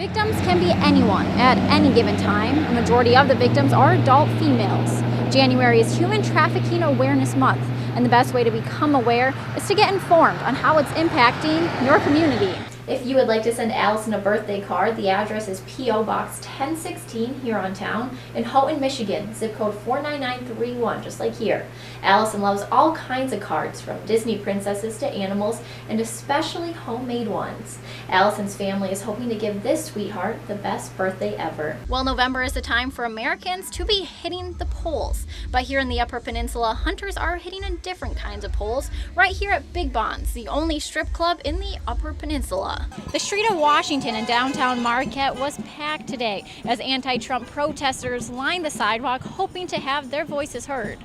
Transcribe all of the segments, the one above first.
Victims can be anyone at any given time. A majority of the victims are adult females. January is Human Trafficking Awareness Month, and the best way to become aware is to get informed on how it's impacting your community. If you would like to send Allison a birthday card, the address is P.O. Box 1016, Hurontown, in Houghton, Michigan, zip code 49931, just like here. Allison loves all kinds of cards, from Disney princesses to animals, and especially homemade ones. Allison's family is hoping to give this sweetheart the best birthday ever. Well, November is the time for Americans to be hitting the polls. But here in the Upper Peninsula, hunters are hitting in different kinds of polls right here at Big Bonds, the only strip club in the Upper Peninsula. The street of Washington in downtown Marquette was packed today as anti-Trump protesters lined the sidewalk hoping to have their voices heard.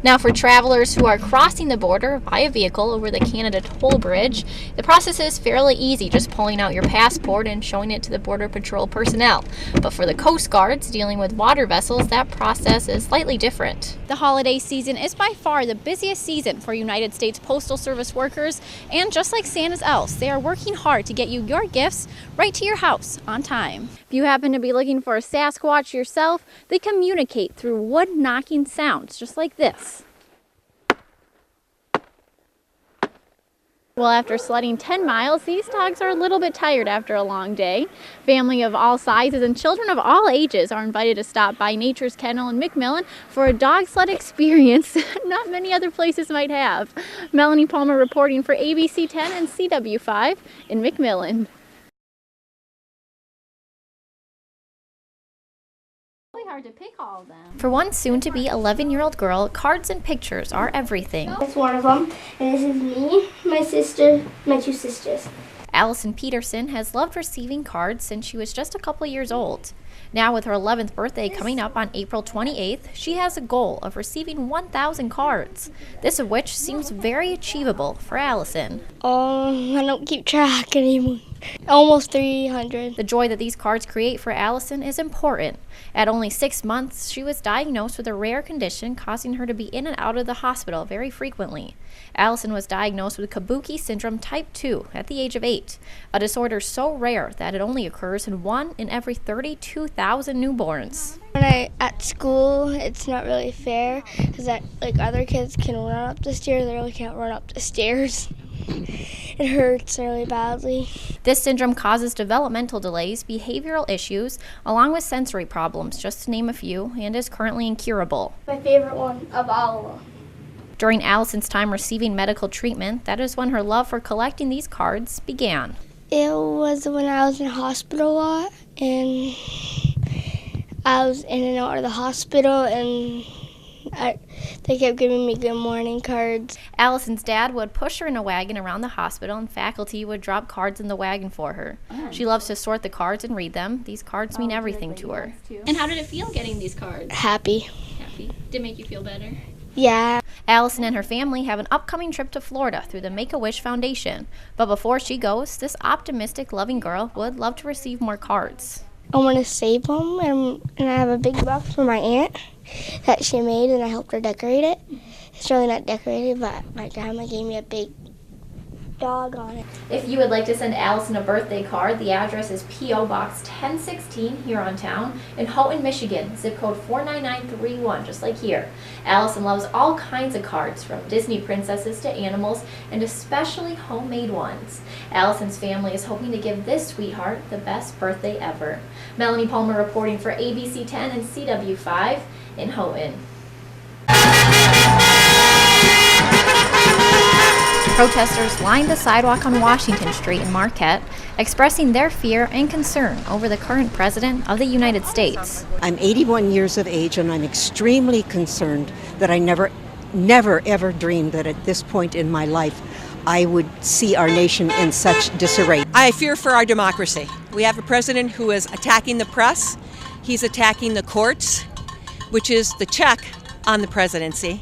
Now, for travelers who are crossing the border via vehicle over the Canada Toll Bridge, the process is fairly easy, just pulling out your passport and showing it to the Border Patrol personnel. But for the Coast Guards dealing with water vessels, that process is slightly different. The holiday season is by far the busiest season for United States Postal Service workers, and just like Santa's elves, they are working hard to get you your gifts right to your house on time. If you happen to be looking for a Sasquatch yourself, they communicate through wood-knocking sounds, just like this. Well, after sledding 10 miles, these dogs are a little bit tired after a long day. Family of all sizes and children of all ages are invited to stop by Nature's Kennel in McMillan for a dog sled experience not many other places might have. Melanie Palmer reporting for ABC 10 and CW5 in McMillan. Hard to pick all of them. For one soon-to-be 11-year-old girl, cards and pictures are everything. That's one of them, and this is me, my sister, my two sisters. Allison Peterson has loved receiving cards since she was just a couple years old. Now, with her 11th birthday coming up on April 28th, she has a goal of receiving 1,000 cards, this of which seems very achievable for Allison. I don't keep track anymore. Almost 300. The joy that these cards create for Allison is important. At only 6 months, she was diagnosed with a rare condition causing her to be in and out of the hospital very frequently. Allison was diagnosed with Kabuki syndrome type 2 at the age of 8, a disorder so rare that it only occurs in 1 in every 32,000 newborns. At school, it's not really fair because like other kids can run up the stairs, I really can't run up the stairs. It hurts really badly. This syndrome causes developmental delays, behavioral issues, along with sensory problems, just to name a few, and is currently incurable. My favorite one of all of them. During Allison's time receiving medical treatment, that is when her love for collecting these cards began. It was when I was in hospital a lot, and I was in and out of the hospital, and they kept giving me good morning cards. Allison's dad would push her in a wagon around the hospital, and faculty would drop cards in the wagon for her. Oh. She loves to sort the cards and read them. These cards mean everything to her. And how did it feel getting these cards? Happy. Happy. Did it make you feel better? Yeah. Allison and her family have an upcoming trip to Florida through the Make-A-Wish Foundation. But before she goes, this optimistic, loving girl would love to receive more cards. I want to save them, and I have a big box for my aunt that she made, and I helped her decorate it. It's really not decorated, but my grandma gave me a big dog on it. If you would like to send Allison a birthday card, the address is P.O. Box 1016, Hurontown, in Houghton, Michigan, zip code 49931, just like here. Allison loves all kinds of cards, from Disney princesses to animals, and especially homemade ones. Allison's family is hoping to give this sweetheart the best birthday ever. Melanie Palmer reporting for ABC 10 and CW5 in Houghton. Protesters lined the sidewalk on Washington Street in Marquette, expressing their fear and concern over the current president of the United States. I'm 81 years of age, and I'm extremely concerned that I never ever dreamed that at this point in my life I would see our nation in such disarray. I fear for our democracy. We have a president who is attacking the press. He's attacking the courts, which is the check on the presidency.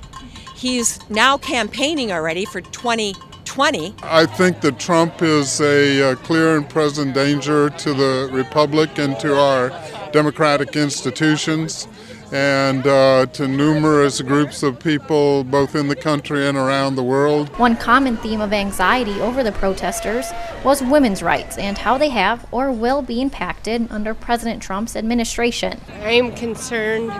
He's now campaigning already for 2020. I think that Trump is a clear and present danger to the republic and to our democratic institutions. and to numerous groups of people both in the country and around the world. One common theme of anxiety over the protesters was women's rights and how they have or will be impacted under President Trump's administration. I am concerned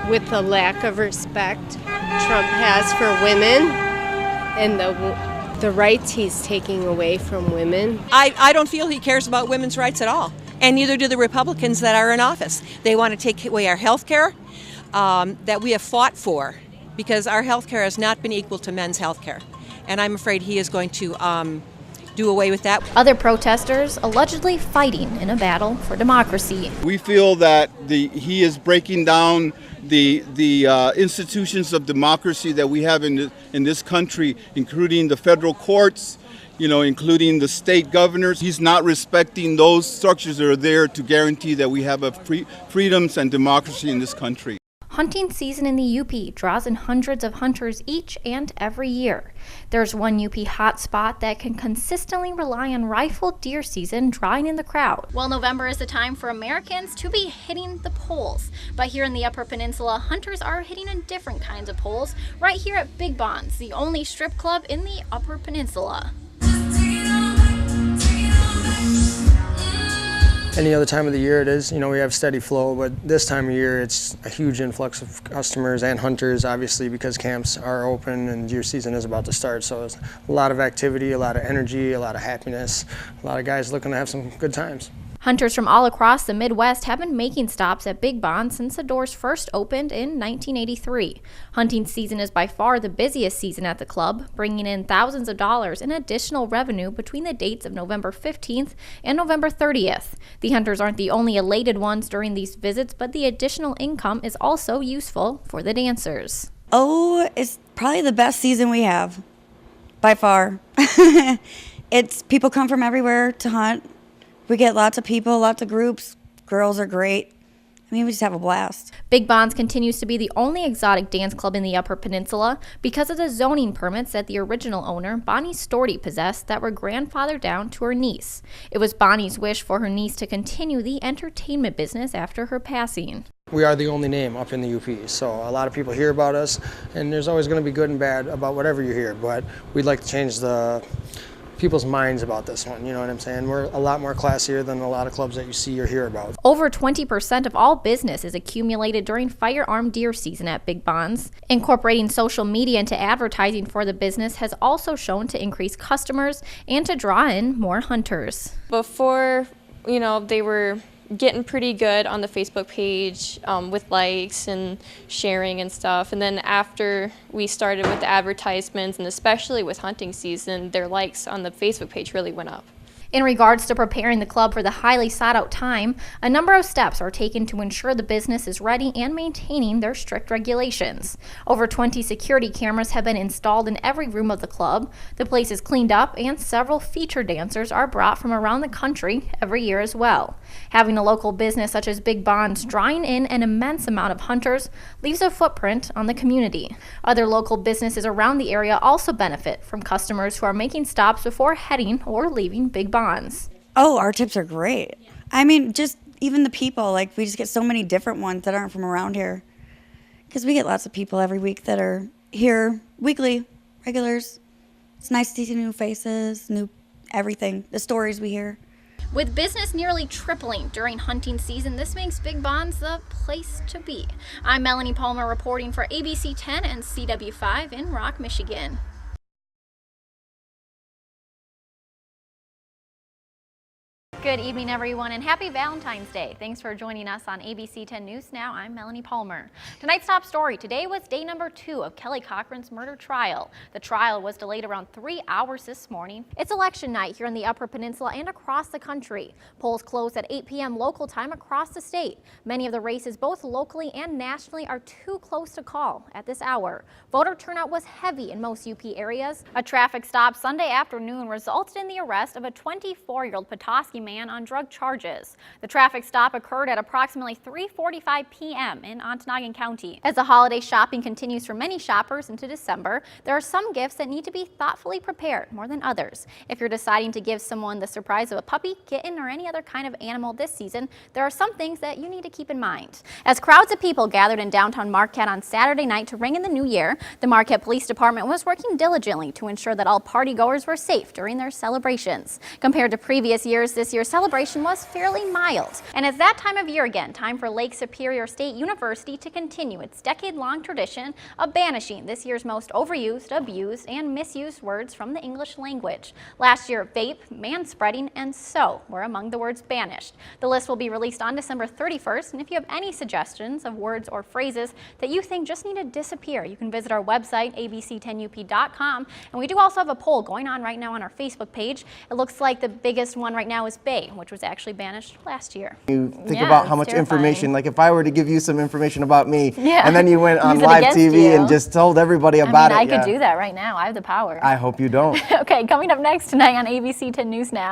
with the lack of respect Trump has for women and the rights he's taking away from women. I don't feel he cares about women's rights at all, and neither do the Republicans that are in office. They want to take away our health care that we have fought for, because our health care has not been equal to men's health care, and I'm afraid he is going to do away with that. Other protesters allegedly fighting in a battle for democracy. We feel that he is breaking down the institutions of democracy that we have in this country, including the federal courts, including the state governors. He's not respecting those structures that are there to guarantee that we have freedoms and democracy in this country. Hunting season in the UP draws in hundreds of hunters each and every year. There's one UP hotspot that can consistently rely on rifle deer season drawing in the crowd. Well, November is the time for Americans to be hitting the polls. But here in the Upper Peninsula, hunters are hitting in different kinds of polls right here at Big Bonds, the only strip club in the Upper Peninsula. Any other time of the year it is, we have steady flow, but this time of year it's a huge influx of customers and hunters, obviously, because camps are open and deer season is about to start. So it's a lot of activity, a lot of energy, a lot of happiness, a lot of guys looking to have some good times. Hunters from all across the Midwest have been making stops at Big Bond since the doors first opened in 1983. Hunting season is by far the busiest season at the club, bringing in thousands of dollars in additional revenue between the dates of November 15th and November 30th. The hunters aren't the only elated ones during these visits, but the additional income is also useful for the dancers. Oh, it's probably the best season we have, by far. People come from everywhere to hunt. We get lots of people, lots of groups. Girls are great. We just have a blast. Big Bonds continues to be the only exotic dance club in the Upper Peninsula because of the zoning permits that the original owner, Bonnie Storty, possessed that were grandfathered down to her niece. It was Bonnie's wish for her niece to continue the entertainment business after her passing. We are the only name up in the UP, so a lot of people hear about us, and there's always going to be good and bad about whatever you hear, but we'd like to change the people's minds about this one, you know what I'm saying? We're a lot more classier than a lot of clubs that you see or hear about. Over 20% of all business is accumulated during firearm deer season at Big Bonds. Incorporating social media into advertising for the business has also shown to increase customers and to draw in more hunters. Before, they were getting pretty good on the Facebook page with likes and sharing and stuff. And then after we started with the advertisements, and especially with hunting season, their likes on the Facebook page really went up. In regards to preparing the club for the highly sought-out time, a number of steps are taken to ensure the business is ready and maintaining their strict regulations. Over 20 security cameras have been installed in every room of the club. The place is cleaned up, and several featured dancers are brought from around the country every year as well. Having a local business such as Big Bonds drawing in an immense amount of hunters leaves a footprint on the community. Other local businesses around the area also benefit from customers who are making stops before heading or leaving Big Bonds. Oh, our tips are great. Just even the people, we just get so many different ones that aren't from around here. Because we get lots of people every week that are here weekly, regulars. It's nice to see new faces, new everything, the stories we hear. With business nearly tripling during hunting season, this makes Big Bonds the place to be. I'm Melanie Palmer reporting for ABC 10 and CW5 in Rock, Michigan. Good evening, everyone, and happy Valentine's Day. Thanks for joining us on ABC 10 News Now. I'm Melanie Palmer. Tonight's top story. Today was day number 2 of Kelly Cochran's murder trial. The trial was delayed around 3 hours this morning. It's election night here in the Upper Peninsula and across the country. Polls close at 8 p.m. local time across the state. Many of the races, both locally and nationally, are too close to call at this hour. Voter turnout was heavy in most UP areas. A traffic stop Sunday afternoon resulted in the arrest of a 24-year-old Petoskey man man on drug charges. The traffic stop occurred at approximately 3:45 p.m. in Ontonagon County. As the holiday shopping continues for many shoppers into December, there are some gifts that need to be thoughtfully prepared more than others. If you're deciding to give someone the surprise of a puppy, kitten, or any other kind of animal this season, there are some things that you need to keep in mind. As crowds of people gathered in downtown Marquette on Saturday night to ring in the new year, the Marquette Police Department was working diligently to ensure that all partygoers were safe during their celebrations. Compared to previous years, this year's celebration was fairly mild. And it's that time of year again, time for Lake Superior State University to continue its decade-long tradition of banishing this year's most overused, abused, and misused words from the English language. Last year, vape, manspreading, and so were among the words banished. The list will be released on December 31st, and if you have any suggestions of words or phrases that you think just need to disappear, you can visit our website, abc10up.com, and we do also have a poll going on right now on our Facebook page. It looks like the biggest one right now is Bay, which was actually banished last year. You think about how much information, like if I were to give you some information about me, and then you went on Use it live against TV you. and just told everybody about it. I could do that right now. I have the power. I hope you don't. Okay, coming up next tonight on ABC 10 News Now.